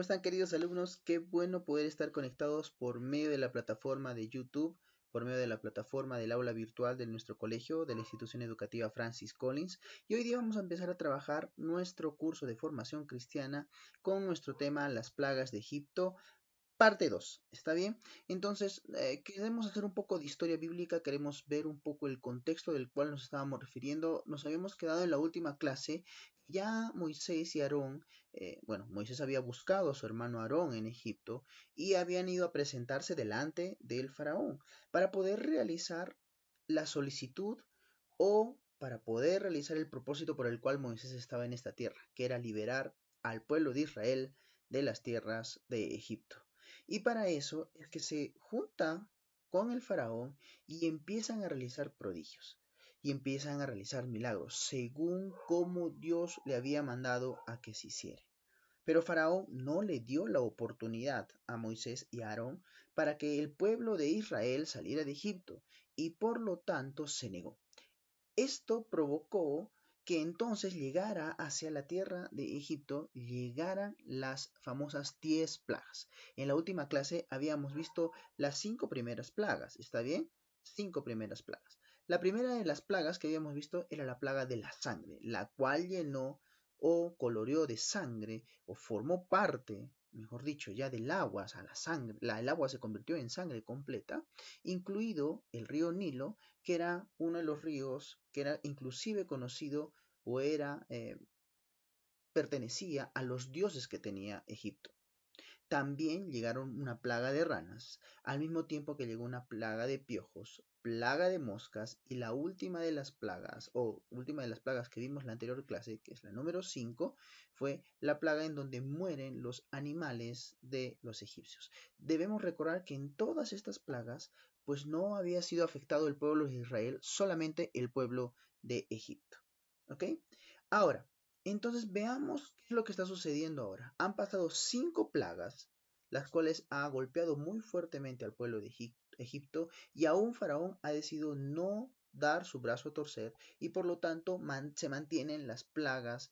¿Cómo están, queridos alumnos? Qué bueno poder estar conectados por medio de la plataforma de YouTube, por medio de la plataforma del aula virtual de nuestro colegio, de la institución educativa Francis Collins. Y hoy día vamos a empezar a trabajar nuestro curso de formación cristiana con nuestro tema Las plagas de Egipto, parte 2. ¿Está bien? Entonces, queremos hacer un poco de historia bíblica, queremos ver un poco el contexto del cual nos estábamos refiriendo. Nos habíamos quedado en la última clase, ya Moisés y Aarón, bueno, Moisés había buscado a su hermano Aarón en Egipto y habían ido a presentarse delante del faraón para poder realizar la solicitud o para poder realizar el propósito por el cual Moisés estaba en esta tierra, que era liberar al pueblo de Israel de las tierras de Egipto. Y para eso es que se junta con el faraón y empiezan a realizar prodigios y empiezan a realizar milagros según como Dios le había mandado a que se hiciera. Pero Faraón no le dio la oportunidad a Moisés y a Aarón para que el pueblo de Israel saliera de Egipto y por lo tanto se negó. Esto provocó que entonces llegara hacia la tierra de Egipto, llegaran las famosas 10 plagas. En la última clase habíamos visto las 5 primeras plagas, ¿está bien? 5 primeras plagas. La primera de las plagas que habíamos visto era la plaga de la sangre, la cual llenó o coloreó de sangre o formó parte, mejor dicho, ya del agua, o sea, la sangre, el agua se convirtió en sangre completa, incluido el río Nilo, que era uno de los ríos que era inclusive conocido o era pertenecía a los dioses que tenía Egipto. También llegaron una plaga de ranas, al mismo tiempo que llegó una plaga de piojos, plaga de moscas y la última de las plagas, o última de las plagas que vimos en la anterior clase, que es la número 5, fue la plaga en donde mueren los animales de los egipcios. Debemos recordar que en todas estas plagas, pues no había sido afectado el pueblo de Israel, solamente el pueblo de Egipto. ¿Ok? Ahora, entonces veamos qué es lo que está sucediendo ahora. Han pasado 5 plagas, las cuales ha golpeado muy fuertemente al pueblo de Egipto y aún Faraón ha decidido no dar su brazo a torcer y por lo tanto se mantienen las plagas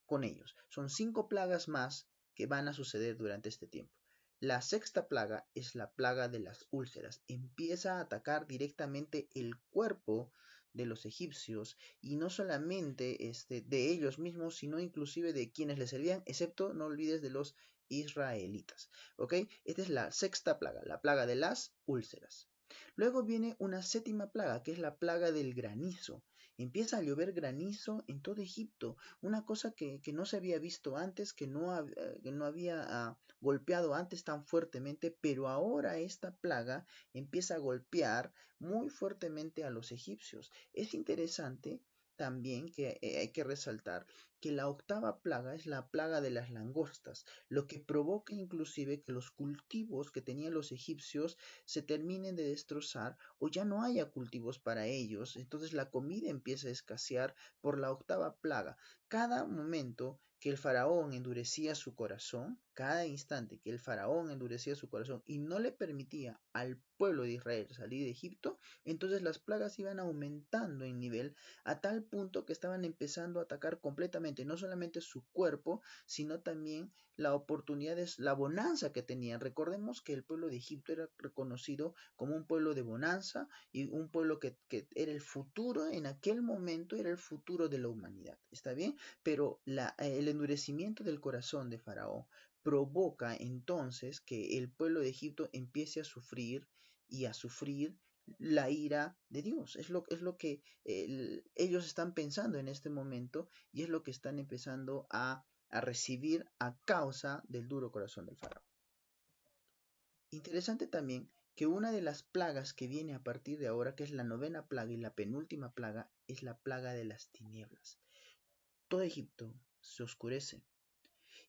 con ellos. Son 5 plagas más que van a suceder durante este tiempo. La sexta plaga es la plaga de las úlceras. Empieza a atacar directamente el cuerpo de los egipcios y no solamente de ellos mismos, sino inclusive de quienes les servían, excepto, no olvides, de los israelitas. ¿Ok? Esta es la sexta plaga, la plaga de las úlceras. Luego viene una séptima plaga, que es la plaga del granizo. Empieza a llover granizo en todo Egipto, una cosa que no se había visto antes, que no había golpeado antes tan fuertemente, pero ahora esta plaga empieza a golpear muy fuertemente a los egipcios. Es interesante también que hay que resaltar que la octava plaga es la plaga de las langostas, lo que provoca inclusive que los cultivos que tenían los egipcios se terminen de destrozar o ya no haya cultivos para ellos, entonces la comida empieza a escasear por la octava plaga. Cada momento que el faraón endurecía su corazón, cada instante que el faraón endurecía su corazón y no le permitía al pueblo de Israel salir de Egipto, entonces las plagas iban aumentando en nivel a tal punto que estaban empezando a atacar completamente no solamente su cuerpo, sino también la oportunidad, la bonanza que tenían. Recordemos que el pueblo de Egipto era reconocido como un pueblo de bonanza y un pueblo que era el futuro, en aquel momento era el futuro de la humanidad. ¿Está bien? Pero el endurecimiento del corazón de Faraón provoca entonces que el pueblo de Egipto empiece a sufrir y a sufrir la ira de Dios. Es lo que ellos están pensando en este momento y es lo que están empezando a recibir a causa del duro corazón del faraón. Interesante también que una de las plagas que viene a partir de ahora, que es la novena plaga y la penúltima plaga, es la plaga de las tinieblas. Todo Egipto se oscurece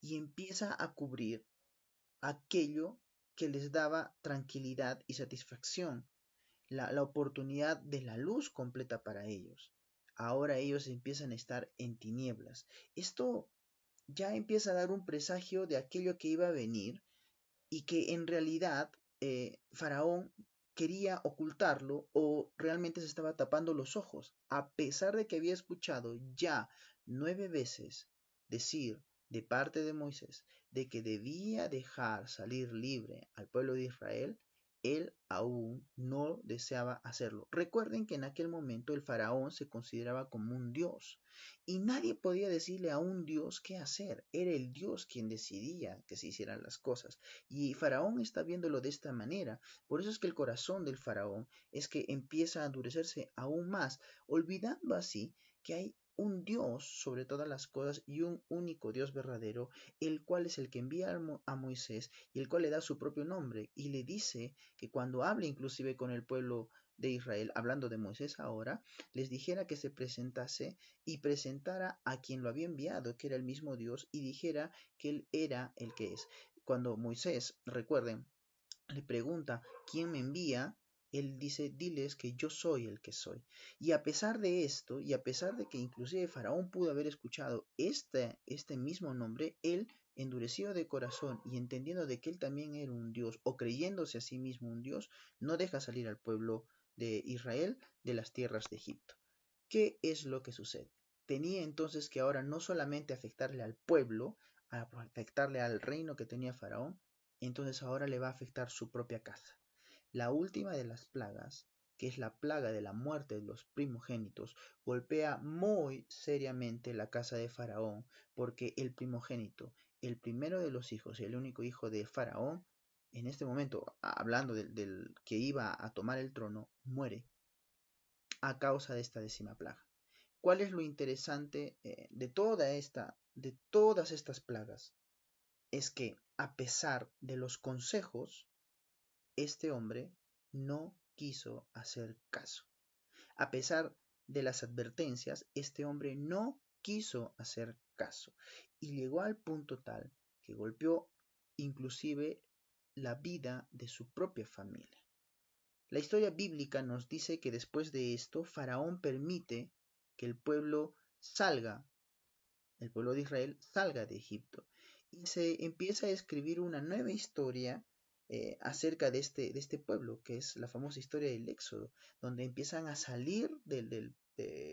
y empieza a cubrir aquello que les daba tranquilidad y satisfacción, la oportunidad de la luz completa para ellos. Ahora ellos empiezan a estar en tinieblas. Esto ya empieza a dar un presagio de aquello que iba a venir y que en realidad Faraón quería ocultarlo o realmente se estaba tapando los ojos, a pesar de que había escuchado ya 9 veces decir de parte de Moisés de que debía dejar salir libre al pueblo de Israel, él aún no deseaba hacerlo. Recuerden que en aquel momento el faraón se consideraba como un dios y nadie podía decirle a un dios qué hacer. Era el dios quien decidía que se hicieran las cosas. Y faraón está viéndolo de esta manera. Por eso es que el corazón del faraón es que empieza a endurecerse aún más, olvidando así que hay un Dios sobre todas las cosas y un único Dios verdadero, el cual es el que envía a Moisés y el cual le da su propio nombre y le dice que cuando hable inclusive con el pueblo de Israel, hablando de Moisés ahora, les dijera que se presentase y presentara a quien lo había enviado, que era el mismo Dios, y dijera que él era el que es. Cuando Moisés, recuerden, le pregunta, ¿quién me envía? Él dice, diles que yo soy el que soy. Y a pesar de esto, y a pesar de que inclusive Faraón pudo haber escuchado este mismo nombre, él, endurecido de corazón y entendiendo de que él también era un Dios, o creyéndose a sí mismo un Dios, no deja salir al pueblo de Israel de las tierras de Egipto. ¿Qué es lo que sucede? Tenía entonces que ahora no solamente afectarle al pueblo, afectarle al reino que tenía Faraón, entonces ahora le va a afectar su propia casa. La última de las plagas, que es la plaga de la muerte de los primogénitos, golpea muy seriamente la casa de Faraón, porque el primogénito, el primero de los hijos y el único hijo de Faraón, en este momento, hablando del que iba a tomar el trono, muere a causa de esta décima plaga. ¿Cuál es lo interesante de todas estas plagas? Es que a pesar de los consejos, este hombre no quiso hacer caso. A pesar de las advertencias, este hombre no quiso hacer caso y llegó al punto tal que golpeó inclusive la vida de su propia familia. La historia bíblica nos dice que después de esto, Faraón permite que el pueblo de Israel salga de Egipto. Y se empieza a escribir una nueva historia acerca de este pueblo, que es la famosa historia del Éxodo, donde empiezan a salir de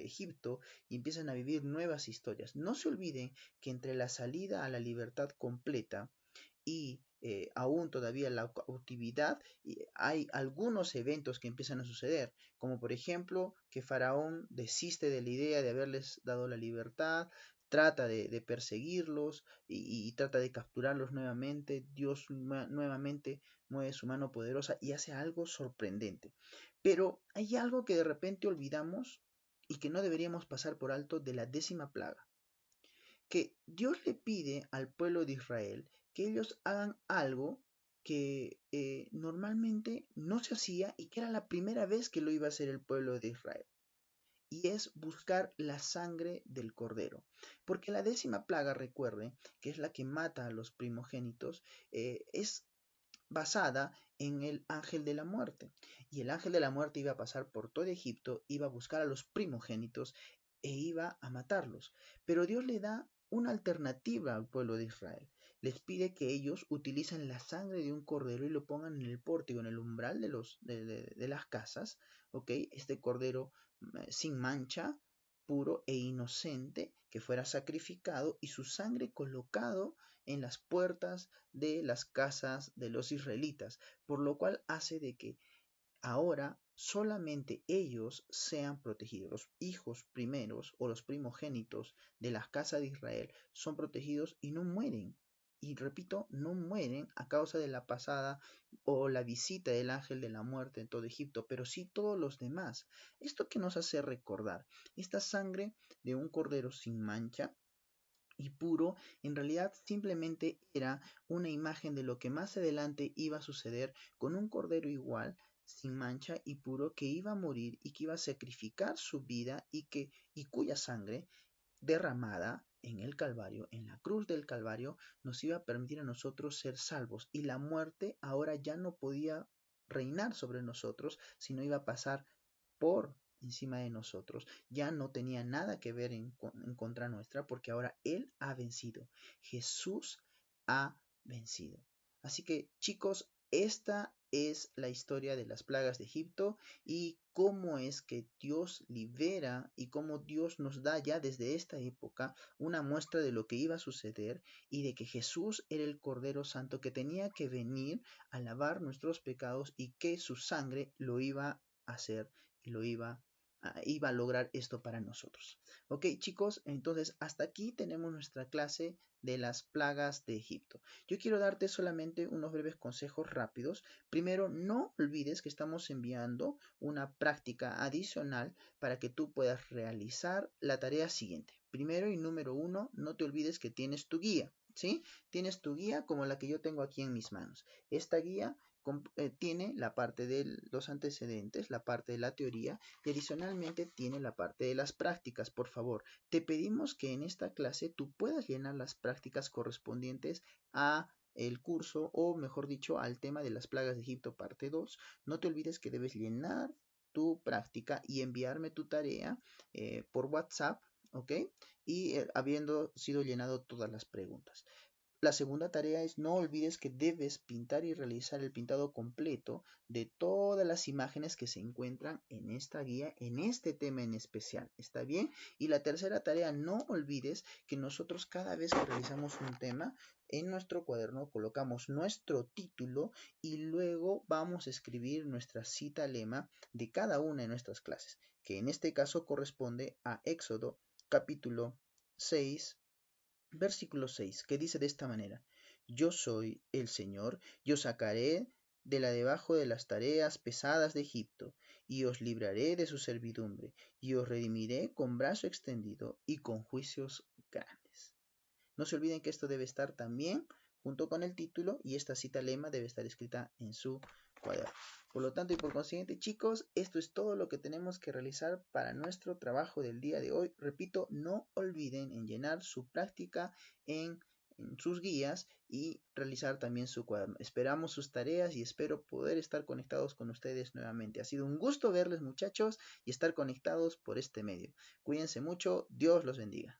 Egipto y empiezan a vivir nuevas historias. No se olviden que entre la salida a la libertad completa y aún todavía la cautividad, hay algunos eventos que empiezan a suceder, como por ejemplo que Faraón desiste de la idea de haberles dado la libertad, trata de perseguirlos y trata de capturarlos nuevamente. Dios nuevamente mueve su mano poderosa y hace algo sorprendente. Pero hay algo que de repente olvidamos y que no deberíamos pasar por alto de la décima plaga, que Dios le pide al pueblo de Israel que ellos hagan algo que normalmente no se hacía y que era la primera vez que lo iba a hacer el pueblo de Israel. Y es buscar la sangre del cordero. Porque la décima plaga, recuerde, que es la que mata a los primogénitos, es basada en el ángel de la muerte. Y el ángel de la muerte iba a pasar por todo Egipto, iba a buscar a los primogénitos e iba a matarlos. Pero Dios le da una alternativa al pueblo de Israel. Les pide que ellos utilicen la sangre de un cordero y lo pongan en el pórtico, en el umbral de las casas, ¿ok? Este cordero sin mancha, puro e inocente, que fuera sacrificado y su sangre colocado en las puertas de las casas de los israelitas, por lo cual hace de que ahora solamente ellos sean protegidos. Los hijos primeros o los primogénitos de la casa de Israel son protegidos y no mueren. Y repito, no mueren a causa de la pasada o la visita del ángel de la muerte en todo Egipto, pero sí todos los demás. Esto que nos hace recordar, esta sangre de un cordero sin mancha y puro, en realidad simplemente era una imagen de lo que más adelante iba a suceder con un cordero igual, sin mancha y puro, que iba a morir y que iba a sacrificar su vida y cuya sangre derramada en el Calvario, en la cruz del Calvario, nos iba a permitir a nosotros ser salvos y la muerte ahora ya no podía reinar sobre nosotros, sino iba a pasar por encima de nosotros. Ya no tenía nada que ver en contra nuestra porque ahora Él ha vencido. Jesús ha vencido. Así que chicos, esta es la historia de las plagas de Egipto y cómo es que Dios libera y cómo Dios nos da ya desde esta época una muestra de lo que iba a suceder y de que Jesús era el Cordero Santo que tenía que venir a lavar nuestros pecados y que su sangre lo iba a hacer y iba a lograr esto para nosotros. Ok, chicos, entonces hasta aquí tenemos nuestra clase de las plagas de Egipto. Yo quiero darte solamente unos breves consejos rápidos. Primero, no olvides que estamos enviando una práctica adicional para que tú puedas realizar la tarea siguiente. Primero y número uno, no te olvides que tienes tu guía, ¿sí? Tienes tu guía como la que yo tengo aquí en mis manos. Esta guía tiene la parte de los antecedentes, la parte de la teoría y adicionalmente tiene la parte de las prácticas. Por favor, te pedimos que en esta clase tú puedas llenar las prácticas correspondientes a el curso o mejor dicho al tema de las plagas de Egipto parte 2. No te olvides que debes llenar tu práctica y enviarme tu tarea por WhatsApp, ¿ok? Y habiendo sido llenado todas las preguntas. La segunda tarea es no olvides que debes pintar y realizar el pintado completo de todas las imágenes que se encuentran en esta guía, en este tema en especial. ¿Está bien? Y la tercera tarea, no olvides que nosotros cada vez que realizamos un tema, en nuestro cuaderno colocamos nuestro título y luego vamos a escribir nuestra cita lema de cada una de nuestras clases, que en este caso corresponde a Éxodo capítulo 6 versículo 6, que dice de esta manera: Yo soy el Señor, y os sacaré de la debajo de las tareas pesadas de Egipto, y os libraré de su servidumbre, y os redimiré con brazo extendido y con juicios grandes. No se olviden que esto debe estar también junto con el título y esta cita lema debe estar escrita en su cuaderno. Por lo tanto y por consiguiente, chicos, esto es todo lo que tenemos que realizar para nuestro trabajo del día de hoy. Repito, no olviden en llenar su práctica en sus guías y realizar también su cuaderno. Esperamos sus tareas y espero poder estar conectados con ustedes nuevamente. Ha sido un gusto verles, muchachos, y estar conectados por este medio. Cuídense mucho, Dios los bendiga.